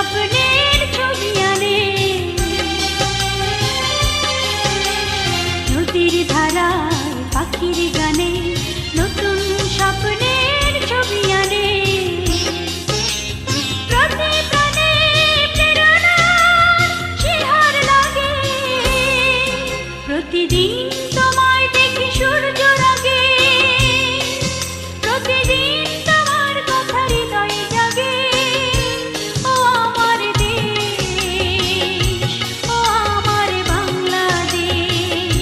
স্বপ্নের ছবি আনে নদীর ধারায় পাখির গানে নতুন স্বপ্নের ছবি আনে প্রতি প্রাণে প্রেরণা শিহর লাগে প্রতিদিন তোমায় দেখি সূর্য রাগে প্রতিদিন তোমার কথা হৃদয়ে জাগে ও আমার দেশ ও আমার বাংলাদেশ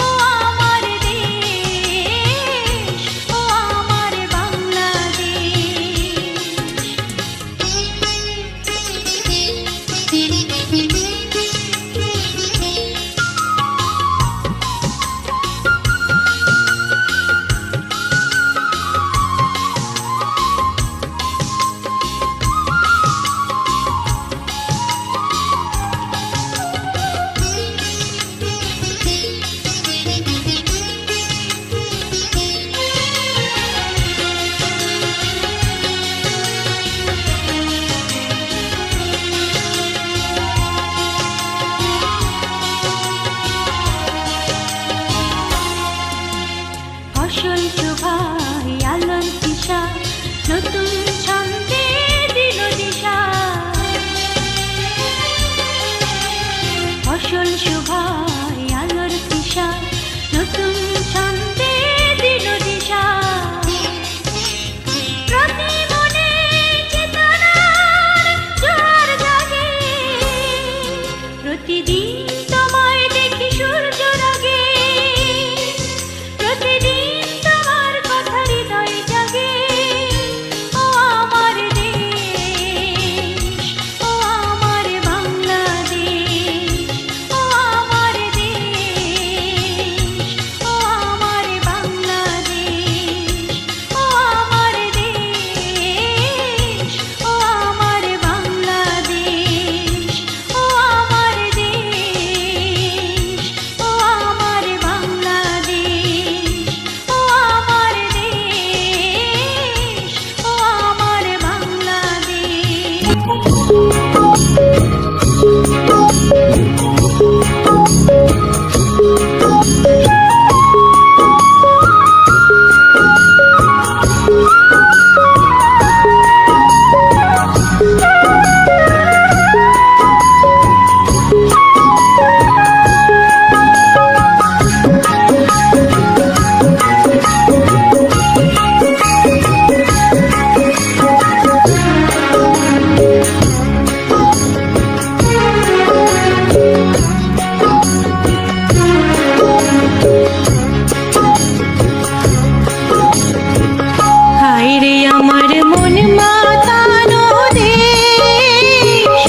ও আমার দেশ ও আমার ফসল শোভায় আলোর দিশা নতুন ছন্দে দিল দিশা ফসল শোভায় আলোর দিশা নতুন ছন্দে দিল দিশা প্রতি মনে চেতনার জোয়ার জাগে প্রতিদিন তোমায় দেখি সূর্য রাগে প্রতিদিন তোমার কথা হৃদয়ে জাগে ও আমার দেশ ও আমার বাংলাদেশ ও আমার দেশ ও আমার বাংলাদেশ ও আমার দেশ ও আমার বাংলাদেশ ও আমার দেশ ও আমার বাংলাদেশ ও আমার দেশ ও আমার হায়রে আমার মন মাতানো দেশ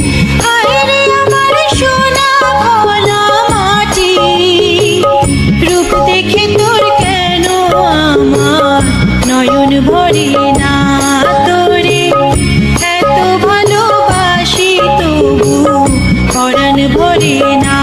হায়রে আমার সোনা ভোলা মাটি রূপ দেখে তোর কেন আমার নয়ন ভরে না তোরে এত ভালোবাসি তবু পরাণ ভরে না